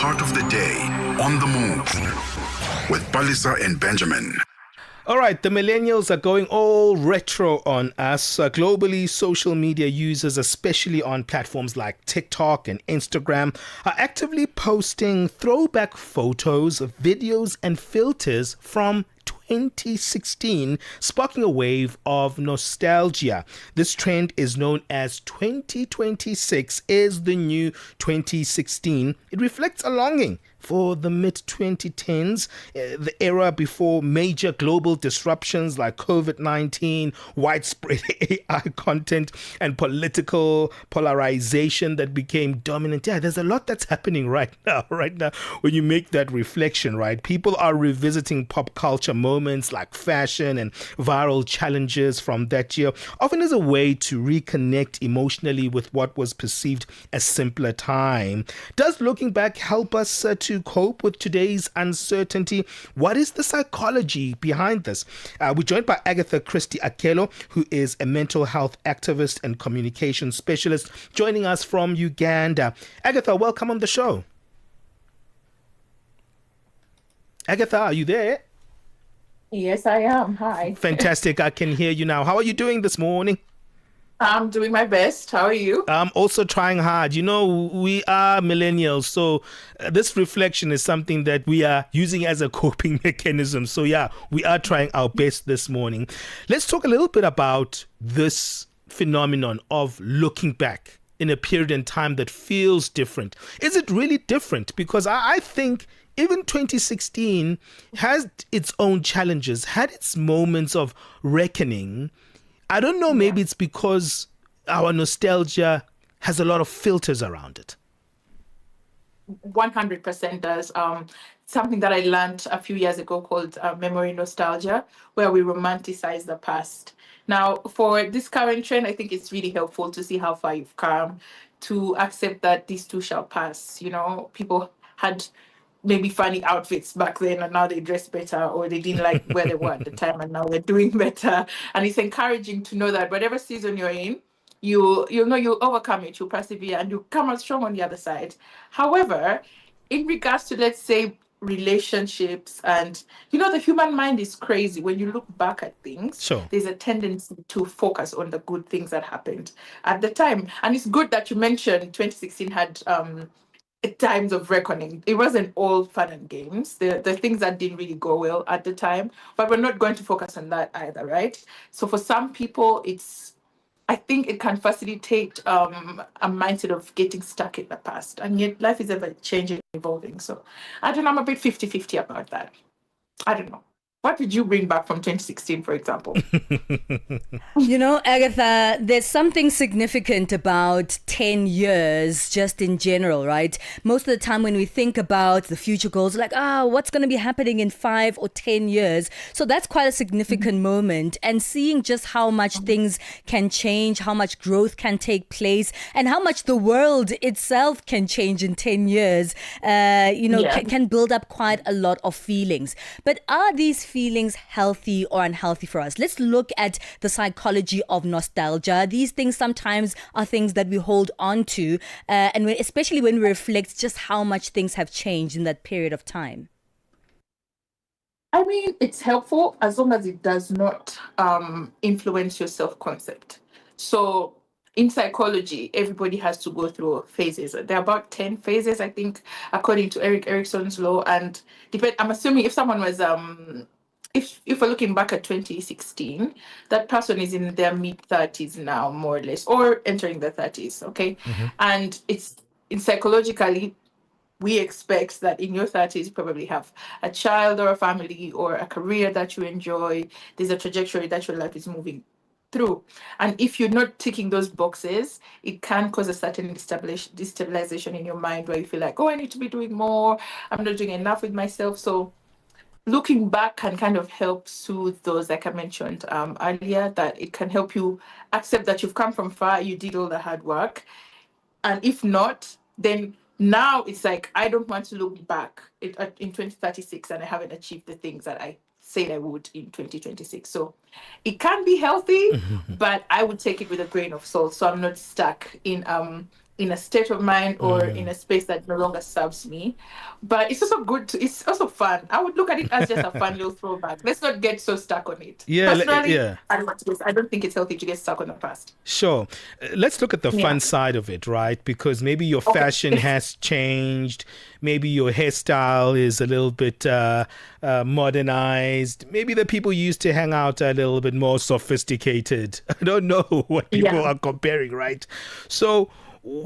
Part of the day on the move with Palisa and Benjamin. All right, the millennials are going all retro on us. Globally, social media users, especially on platforms like TikTok and Instagram, are actively posting throwback photos, videos, and filters from 2016, sparking a wave of nostalgia. This trend is known as 2026 is the new 2016. It reflects a longing for the mid-2010s, the era before major global disruptions like COVID-19, widespread AI content, and political polarization that became dominant. Yeah, there's a lot that's happening right now, when you make that reflection, right? People are revisiting pop culture moments like fashion and viral challenges from that year, often as a way to reconnect emotionally with what was perceived as simpler time. Does looking back help us to cope with today's uncertainty? What is the psychology behind this? We're joined by Agatha Christie Akello, who is a mental health activist and communication specialist, joining us from Uganda. Agatha, welcome on the show. Agatha, are you there? Yes, I am. Hi. Fantastic. I can hear you now. How are you doing this morning? I'm doing my best. How are you? I'm also trying hard. You know, we are millennials, so this reflection is something that we are using as a coping mechanism. So yeah, we are trying our best this morning. Let's talk a little bit about this phenomenon of looking back in a period in time that feels different. Is it really different? Because I think even 2016 has its own challenges, had its moments of reckoning. I don't know, maybe it's because our nostalgia has a lot of filters around it. 100% does. Something that I learned a few years ago called memory nostalgia, where we romanticize the past. Now, for this current trend, I think it's really helpful to see how far you've come, to accept that these too shall pass. You know, people had maybe funny outfits back then and now they dress better, or they didn't like where they were at the time and now they're doing better. And it's encouraging to know that whatever season you're in, you'll overcome it, you'll persevere, and you'll come out strong on the other side. However, in regards to, let's say, relationships, and the human mind is crazy. When you look back at things, Sure. There's a tendency to focus on the good things that happened at the time. And it's good that you mentioned 2016 had times of reckoning. It wasn't all fun and games. The things that didn't really go well at the time, but we're not going to focus on that either, right? So for some people, I think it can facilitate a mindset of getting stuck in the past. And yet life is ever changing, evolving. So I don't know, I'm a bit 50-50 about that. I don't know. What did you bring back from 2016, for example? Agatha, there's something significant about 10 years just in general, right? Most of the time when we think about the future goals, like, what's going to be happening in 5 or 10 years? So that's quite a significant moment. And seeing just how much things can change, how much growth can take place, and how much the world itself can change in 10 years, can build up quite a lot of feelings. But are these feelings healthy or unhealthy for us? Let's look at the psychology of nostalgia. These things sometimes are things that we hold on to, especially when we reflect just how much things have changed in that period of time. I mean, it's helpful as long as it does not influence your self-concept. So in psychology, everybody has to go through phases. There are about 10 phases, I think, according to Eric Erickson's law. And I'm assuming if someone was if we're looking back at 2016, that person is in their mid-30s now, more or less, or entering their 30s, okay? Mm-hmm. And it's psychologically, we expect that in your 30s, you probably have a child or a family or a career that you enjoy. There's a trajectory that your life is moving through. And if you're not ticking those boxes, it can cause a certain destabilization in your mind where you feel like, I need to be doing more. I'm not doing enough with myself. So looking back can kind of help soothe those, like I mentioned earlier, that it can help you accept that you've come from far, you did all the hard work. And if not, then now it's like, I don't want to look back in 2036 and I haven't achieved the things that I said I would in 2026. So it can be healthy, but I would take it with a grain of salt. So I'm not stuck in in a state of mind or in a space that no longer serves me. But it's also it's also fun. I would look at it as just a fun little throwback. Let's not get so stuck on it. Yeah, Personally, yeah. I don't think it's healthy to get stuck on the past. Sure. Let's look at the fun Yeah. side of it, right? Because maybe your Okay. fashion has changed. Maybe your hairstyle is a little bit modernized. Maybe the people used to hang out are a little bit more sophisticated. I don't know what people are comparing, right? So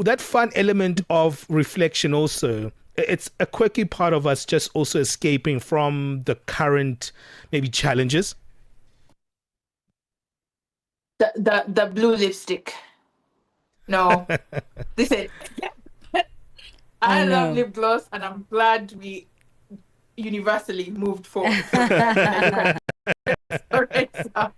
that fun element of reflection also, it's a quirky part of us just also escaping from the current maybe challenges. The blue lipstick. No. Listen. I love know. lip gloss, and I'm glad we universally moved forward from that. For example.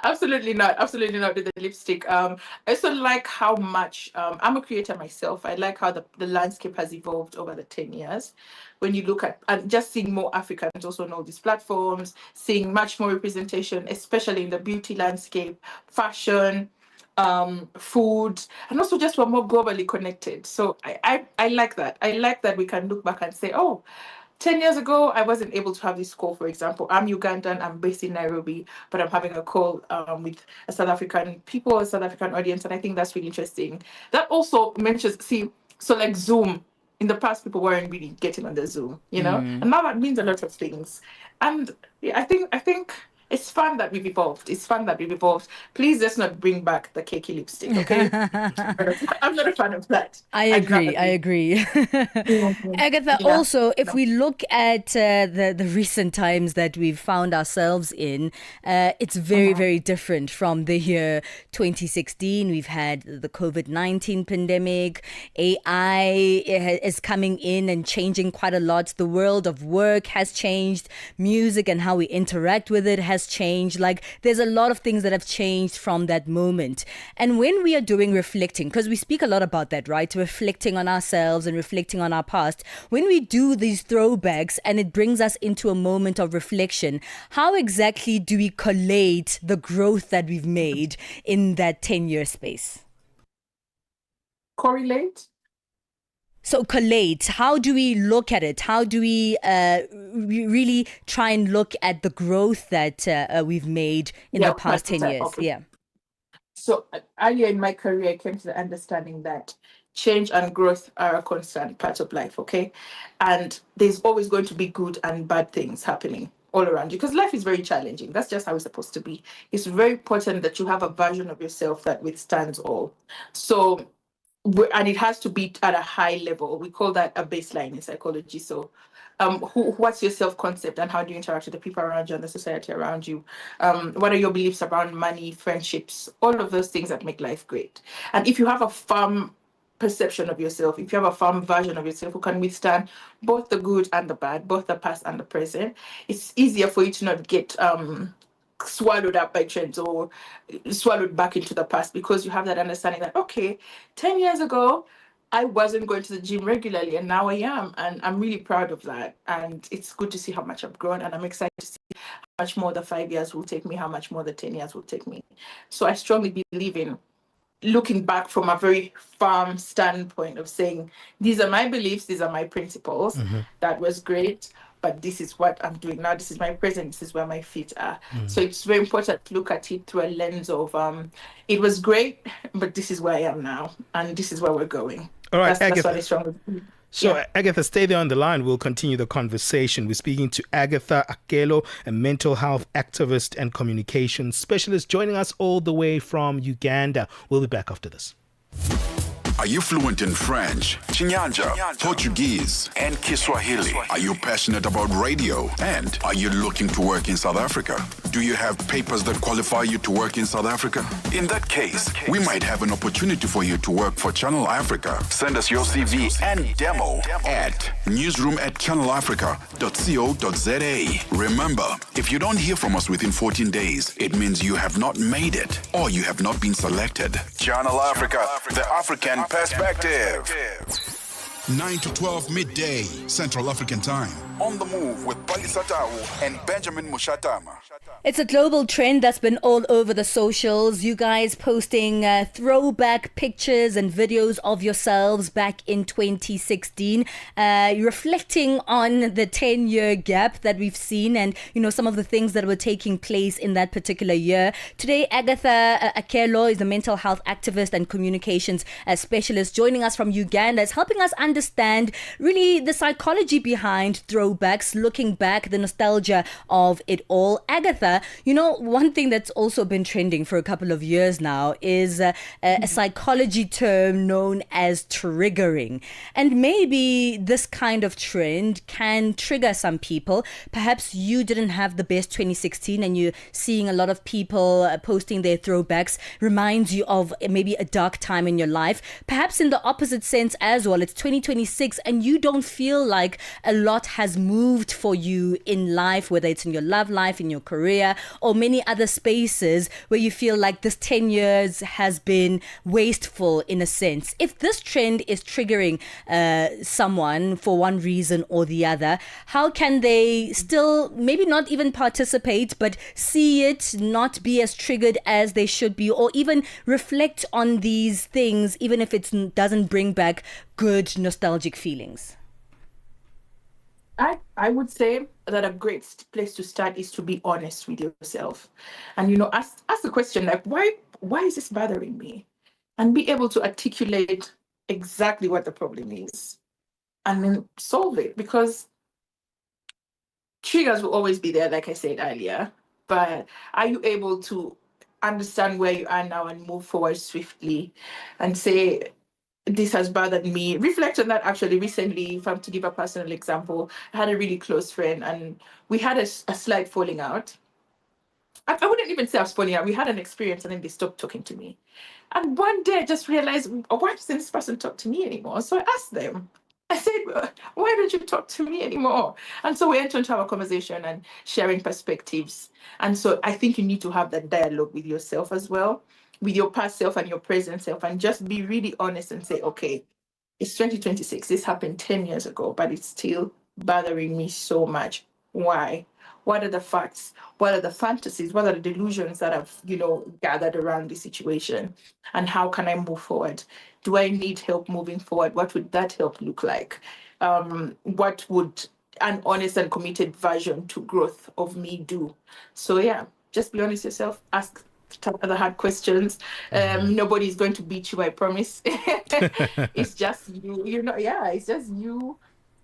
Absolutely not. Absolutely not with the lipstick. I also like how much I'm a creator myself. I like how the landscape has evolved over the 10 years. When you look at and just seeing more Africans also on all these platforms, seeing much more representation, especially in the beauty landscape, fashion, food, and also just we're more globally connected. So I like that. I like that we can look back and say, oh, 10 years ago, I wasn't able to have this call, for example. I'm Ugandan, I'm based in Nairobi, but I'm having a call with a South African people, a South African audience, and I think that's really interesting. That also mentions, so like Zoom, in the past, people weren't really getting on the Zoom, and now that means a lot of things. And yeah, I think it's fun that we've evolved. It's fun that we've evolved. Please let's not bring back the cakey lipstick, okay? I'm not a fan of that. I do not agree. Agatha, Yeah. also, if we look at the recent times that we've found ourselves in, it's very, very different from the year 2016. We've had the COVID-19 pandemic. AI is coming in and changing quite a lot. The world of work has changed. Music and how we interact with it has changed. Like, there's a lot of things that have changed from that moment. And when we are doing reflecting, because we speak a lot about that, right? Reflecting on ourselves and reflecting on our past. When we do these throwbacks and it brings us into a moment of reflection, how exactly do we collate the growth that we've made in that 10-year space? Correlate? So collate, how do we look at it? How do we really try and look at the growth that we've made in the past 10 years? Okay. Yeah. So earlier in my career, I came to the understanding that change and growth are a constant part of life, okay? And there's always going to be good and bad things happening all around you because life is very challenging. That's just how it's supposed to be. It's very important that you have a version of yourself that withstands all. So, and it has to be at a high level. We call that a baseline in psychology. So, what's your self-concept and how do you interact with the people around you and the society around you? What are your beliefs around money, friendships, all of those things that make life great? And if you have a firm perception of yourself, if you have a firm version of yourself who can withstand both the good and the bad, both the past and the present, it's easier for you to not get swallowed up by trends or swallowed back into the past because you have that understanding that, okay, 10 years ago, I wasn't going to the gym regularly and now I am. And I'm really proud of that. And it's good to see how much I've grown and I'm excited to see how much more the 5 years will take me, how much more the 10 years will take me. So I strongly believe in looking back from a very firm standpoint of saying, these are my beliefs, these are my principles. That was great. But this is what I'm doing now. This is my present. This is where my feet are. So it's very important to look at it through a lens of, it was great, but this is where I am now. And this is where we're going. All right, that's what I strongly believe. So, Yeah. Agatha, stay there on the line. We'll continue the conversation. We're speaking to Agatha Akello, a mental health activist and communications specialist, joining us all the way from Uganda. We'll be back after this. Are you fluent in French, Chinyanja, Portuguese, and Kiswahili? Are you passionate about radio? And are you looking to work in South Africa? Do you have papers that qualify you to work in South Africa? In that case, we might have an opportunity for you to work for Channel Africa. Send us your CV and demo at newsroom@channelafrica.co.za. Remember, if you don't hear from us within 14 days, it means you have not made it or you have not been selected. Channel Africa, the African perspective. 9 to 12 midday, Central African Time. On the Move with Palisa Tau and Benjamin Mushatama. It's a global trend that's been all over the socials. You guys posting throwback pictures and videos of yourselves back in 2016, reflecting on the 10-year gap that we've seen and, some of the things that were taking place in that particular year. Today, Agatha Akello is a mental health activist and communications specialist joining us from Uganda. Is helping us understand really the psychology behind throwbacks, looking back, the nostalgia of it all. Agatha, one thing that's also been trending for a couple of years now is a psychology term known as triggering. And maybe this kind of trend can trigger some people. Perhaps you didn't have the best 2016 and you're seeing a lot of people posting their throwbacks, reminds you of maybe a dark time in your life. Perhaps in the opposite sense as well, it's 2026 and you don't feel like a lot has moved for you in life, whether it's in your love life, in your career, or many other spaces where you feel like this 10 years has been wasteful in a sense. If this trend is triggering someone for one reason or the other, how can they still maybe not even participate, but see it, not be as triggered as they should be, or even reflect on these things, even if it doesn't bring back good nostalgic feelings? I would say that a great place to start is to be honest with yourself, and ask the question like, why is this bothering me, and be able to articulate exactly what the problem is, and then solve it. Because triggers will always be there, like I said earlier, but are you able to understand where you are now and move forward swiftly and say, this has bothered me? Reflect on that. Actually, recently, if I'm to give a personal example, I had a really close friend and we had a slight falling out. I wouldn't even say I was falling out. We had an experience and then they stopped talking to me. And one day I just realized, why doesn't this person talk to me anymore? So I asked them, I said, why don't you talk to me anymore? And so we entered into our conversation and sharing perspectives. And so I think you need to have that dialogue with yourself as well, with your past self and your present self, and just be really honest and say, okay, it's 2026. This happened 10 years ago, but it's still bothering me so much. Why? What are the facts? What are the fantasies? What are the delusions that have, gathered around the situation? And how can I move forward? Do I need help moving forward? What would that help look like? What would an honest and committed version to growth of me do? So yeah, just be honest with yourself. Ask the hard questions. Nobody's going to beat you, I promise. It's just you, it's just you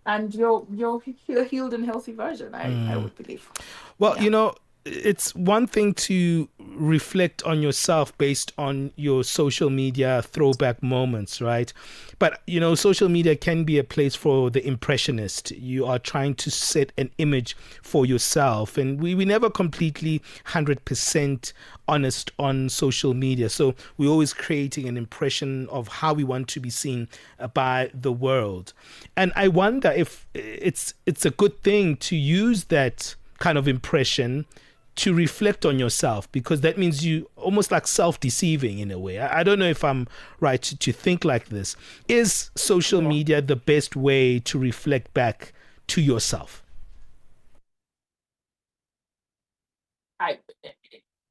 and your healed and healthy version, I would believe. Well, it's one thing to reflect on yourself based on your social media throwback moments, right? But, social media can be a place for the impressionist. You are trying to set an image for yourself. And we never completely 100% honest on social media. So we're always creating an impression of how we want to be seen by the world. And I wonder if it's a good thing to use that kind of impression to reflect on yourself, because that means you almost like self-deceiving in a way. I don't know if I'm right to think like this. Is social media the best way to reflect back to yourself?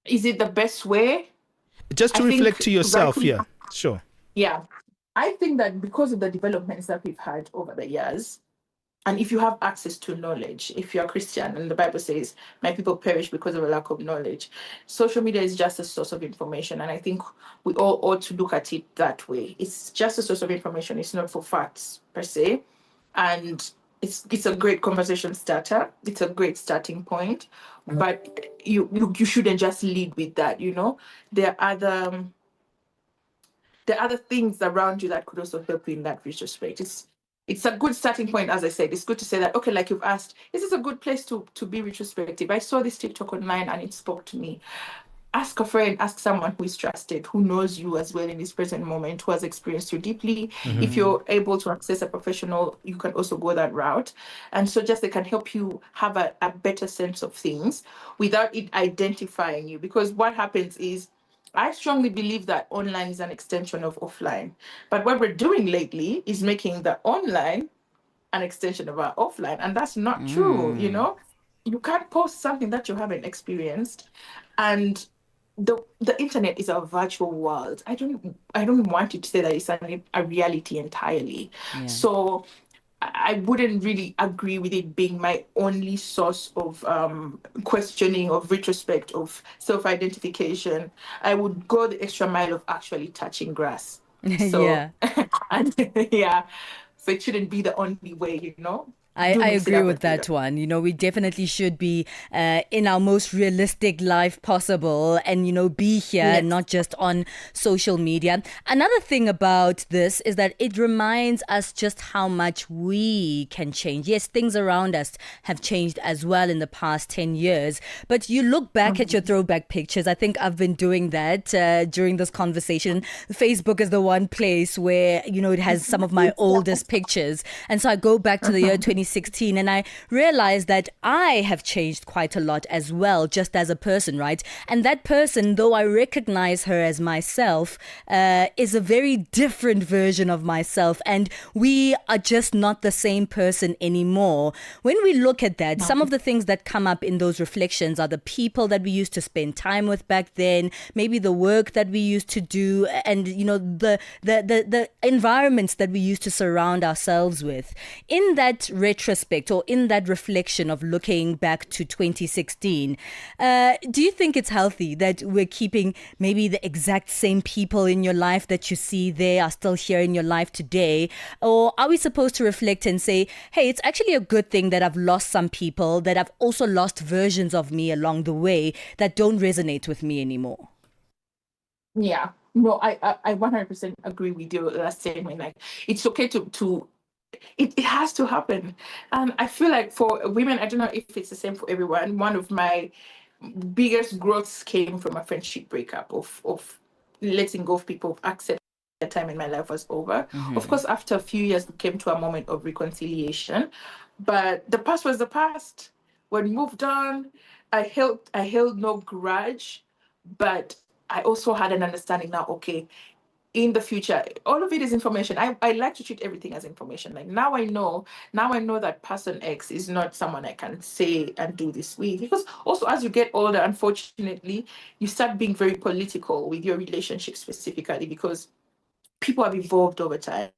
Is it the best way? Just to reflect to yourself, yeah, sure. Yeah, I think that because of the developments that we've had over the years, and if you have access to knowledge, if you're a Christian and the Bible says, my people perish because of a lack of knowledge, social media is just a source of information. And I think we all ought to look at it that way. It's just a source of information. It's not for facts per se. And it's a great conversation starter. It's a great starting point. But you shouldn't just lead with that, There are other things around you that could also help you in that retrospect. It's a good starting point, as I said. It's good to say that, okay, like you've asked, is this a good place to be retrospective? I saw this TikTok online and it spoke to me. Ask a friend, ask someone who is trusted, who knows you as well in this present moment, who has experienced you deeply. Mm-hmm. If you're able to access a professional, you can also go that route. And so just they can help you have a better sense of things without it identifying you. Because what happens is I strongly believe that online is an extension of offline. But what we're doing lately is making the online an extension of our offline. And that's not true, you Mm. know? You can't post something that you haven't experienced. And the internet is a virtual world. I don't want you to say that it's a reality entirely. Yeah. So I wouldn't really agree with it being my only source of questioning, of retrospect, of self-identification. I would go the extra mile of actually touching grass. So, Yeah. and yeah, so it shouldn't be the only way, you know. Do I mix it agree up a with bit. that one. You know, we definitely should be in our most realistic life possible and, you know, be here, Yes. not just on social media. Another thing about this is that it reminds us just how much we can change. Yes, things around us have changed as well in the past 10 years, but you look back at your throwback pictures. I think I've been doing that during this conversation. Facebook is the one place where, you know, it has some of my oldest pictures. And so I go back to the year 2016 and I realized that I have changed quite a lot as well, just as a person, right? And that person, though I recognize her as myself, is a very different version of myself. And we are just not the same person anymore. When we look at that, some of the things that come up in those reflections are the people that we used to spend time with back then, maybe the work that we used to do, and you know the environments that we used to surround ourselves with. In that retrospect or in that reflection of looking back to 2016, do you think it's healthy that we're keeping maybe the exact same people in your life that you see there are still here in your life today? Or are we supposed to reflect and say, hey, it's actually a good thing that I've lost some people, that I've also lost versions of me along the way that don't resonate with me anymore? Yeah. No, I 100% agree with you last statement. Like, it's okay to it has to happen. And I feel like for women, I don't know if it's the same for everyone. One of my biggest growths came from a friendship breakup, of letting go of people, of accepting the time in my life was over. Of Mm-hmm. course, after a few years, we came to a moment of reconciliation. But the past was the past. When we moved on, I held no grudge, but I also had an understanding now, okay, in the future, all of it is information. I like to treat everything as information. Like, now I know that person X is not someone I can say and do this with. Because also, as you get older, unfortunately, you start being very political with your relationship specifically, because people have evolved over time.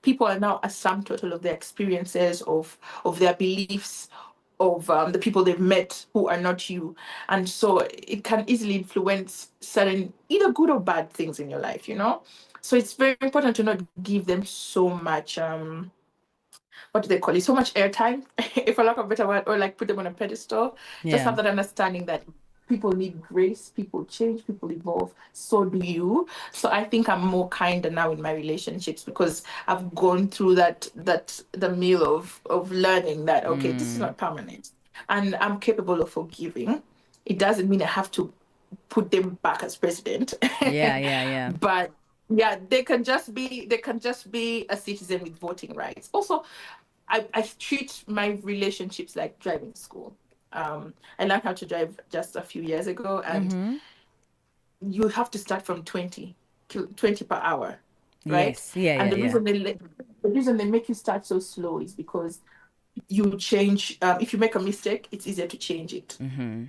People are now a sum total of their experiences, of their beliefs, of the people they've met who are not you. And so it can easily influence certain either good or bad things in your life, you know? So it's very important to not give them so much what do they call it? So much airtime, if for lack of a better word, or like put them on a pedestal. Just Yeah. have that understanding that people need grace, people change, people evolve. So do you. So I think I'm more kinder now in my relationships, because I've gone through that the meal of learning that, okay, this is Mm. not permanent, and I'm capable of forgiving. It doesn't mean I have to put them back as president, Yeah, yeah, yeah. but yeah, they can just be a citizen with voting rights. Also, I treat my relationships like driving school. I learned how to drive just a few years ago, and Mm-hmm. you have to start from 20 per hour, right? Yes. Yeah, And yeah, yeah. the reason they make you start so slow is because you change. If you make a mistake, it's easier to change it. Mm-hmm.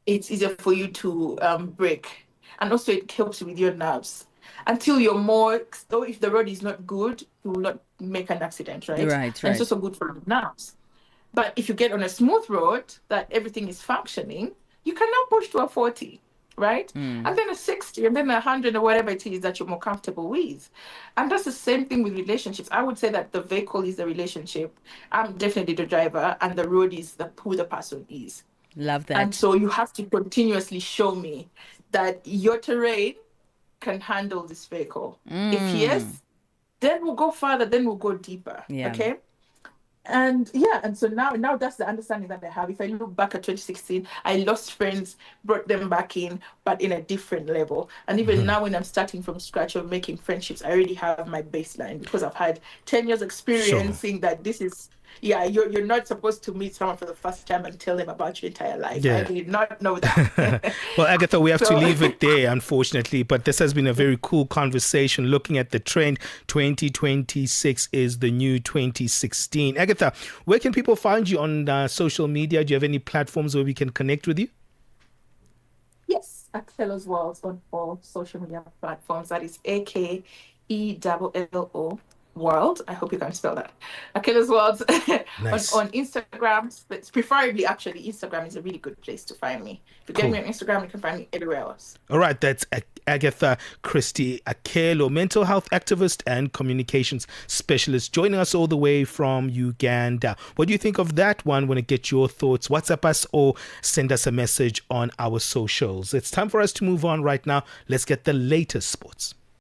It's easier for you to break, and also it helps with your nerves. Until you're more, so if the road is not good, you will not make an accident, right? Right, And it's right. also good for your nerves. But if you get on a smooth road that everything is functioning, you can now push to a 40, right? Mm. And then a 60, and then 100, or whatever it is that you're more comfortable with. And that's the same thing with relationships. I would say that the vehicle is the relationship. I'm definitely the driver, and the road is who the person is. Love And that. so you have to continuously show me that your terrain can handle this vehicle. If Mm. yes, then we'll go further, then we'll go deeper. Yeah. Okay. And yeah, and so now that's the understanding that I have. If I look back at 2016, I lost friends, brought them back in, but in a different level. And even now, when I'm starting from scratch of making friendships, I already have my baseline, because I've had 10 years Sure. experiencing that this is Yeah, you're not supposed to meet someone for the first time and tell them about your entire life. I Yeah. did not know that. Well, Agatha, we have to So- leave it there, unfortunately, but this has been a very cool conversation looking at the trend. 2026 is the new 2016. Agatha, where can people find you on social media? Do you have any platforms where we can connect with you? Yes, Akello's World on all social media platforms. That is AKELLO World. I hope you can spell that. Akello's World Nice. on Instagram. But preferably, actually, Instagram is a really good place to find me. If you get Cool. me on Instagram, you can find me everywhere else. All right, that's Agatha Christie Akello, mental health activist and communications specialist, joining us all the way from Uganda. What do you think of that one? Want to get your thoughts? WhatsApp us or send us a message on our socials. It's time for us to move on right now. Let's get the latest sports.